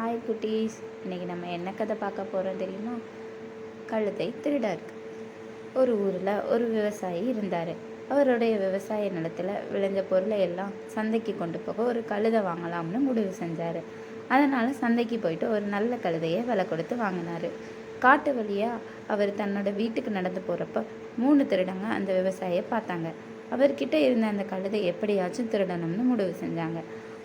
Hi குட்டீஸ், இன்றைக்கி நம்ம என்ன கதை பார்க்க போகிறோம் தெரியுமா? கழுதை திருடர். ஒரு ஊரில் ஒரு விவசாயி இருந்தார். அவருடைய விவசாய நிலத்தில் விளைஞ்ச பொருளை எல்லாம் சந்தைக்கு கொண்டு போக ஒரு கழுதை வாங்கலாம்னு முடிவு செஞ்சார். அதனால் சந்தைக்கு போயிட்டு ஒரு நல்ல கழுதையை விலை கொடுத்து வாங்கினார். காட்டு வழியாக அவர் தன்னோட வீட்டுக்கு நடந்து போகிறப்ப 3 திருடங்க அந்த விவசாயியை பார்த்தாங்க. அவர்கிட்ட இருந்த அந்த கழுதை எப்படியாச்சும் திருடணும்னு முடிவு செஞ்சாங்க.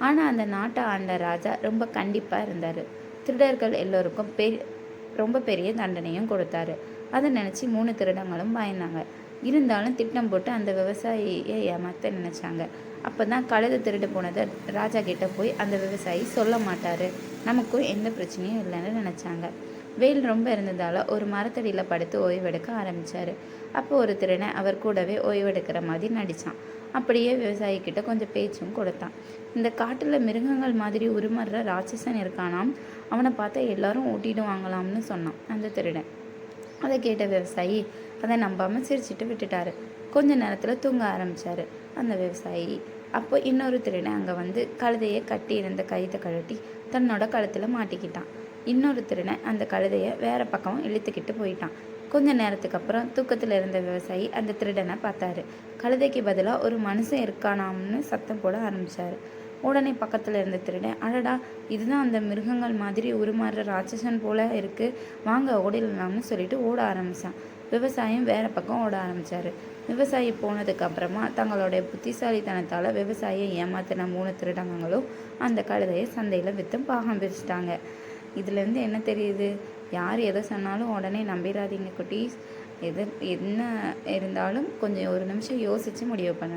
ஆனால் அந்த நாட்டை ஆண்ட ராஜா ரொம்ப கண்டிப்பாக இருந்தார். திருடர்கள் எல்லோருக்கும் ரொம்ப பெரிய தண்டனையும் கொடுத்தாரு. அதை நினச்சி 3 திருடங்களும் பயந்தாங்க. இருந்தாலும் திட்டம் போட்டு அந்த விவசாயியை ஏமாற்ற நினச்சாங்க. அப்போ தான் கழுதை திருடு போனதை ராஜா கிட்ட போய் அந்த விவசாயி சொல்ல மாட்டார், நமக்கும் எந்த பிரச்சனையும் இல்லைன்னு நினச்சாங்க. வெயில் ரொம்ப இருந்ததால் ஒரு மரத்தடியில் படுத்து ஓய்வெடுக்க ஆரம்பித்தார். அப்போ ஒரு திருடன் அவர் கூடவே ஓய்வெடுக்கிற மாதிரி நடித்தான். அப்படியே விவசாயிக்கிட்ட கொஞ்சம் பேச்சும் கொடுத்தான். இந்த காட்டில் மிருகங்கள் மாதிரி உருமற ராட்சசன் இருக்கானாம், அவனை பார்த்தா எல்லாரும் ஓட்டிடுவாங்களாம்னு சொன்னான் அந்த திருடன். அதை கேட்ட விவசாயி அதை நம்பாமல் சிரிச்சிட்டு விட்டுட்டாரு. கொஞ்ச நேரத்தில் தூங்க ஆரம்பித்தார் அந்த விவசாயி. அப்போ இன்னொரு திருடன் அங்கே வந்து கழுதையை கட்டி இருந்த கயித்தை கழட்டி தன்னோட கழுத்தில் மாட்டிக்கிட்டான். இன்னொரு திருடன் அந்த கழுதையை வேற பக்கம் இழுத்துக்கிட்டு போயிட்டான். கொஞ்ச நேரத்துக்கு அப்புறம் தூக்கத்தில் இருந்த விவசாயி அந்த திருடனை பார்த்தாரு. கழுதைக்கு பதிலாக ஒரு மனுஷன் இருக்கானாம்னு சத்தம் போட ஆரம்பித்தார். உடனே பக்கத்தில் இருந்த திருடன், அடடா, இதுதான் அந்த மிருகங்கள் மாதிரி உருமாறுற ராட்சசன் போல இருக்கு, வாங்க ஓடிடலாம்னு சொல்லிட்டு ஓட ஆரம்பித்தான். விவசாயம் வேற பக்கம் ஓட ஆரம்பித்தார். விவசாயி போனதுக்கு அப்புறமா தங்களுடைய புத்திசாலித்தனத்தால் விவசாயியை ஏமாத்தின 3 திருடங்களும் அந்த கழுதையை சந்தையில் விற்று பாகம் பிரிச்சிட்டாங்க. இதுலேருந்து என்ன தெரியுது? யார் எதை சொன்னாலும் உடனே நம்பிடாதீங்க குட்டீஸ். என்ன இருந்தாலும் கொஞ்சம் ஒரு நிமிஷம் யோசித்து முடிவு பண்ணணும்.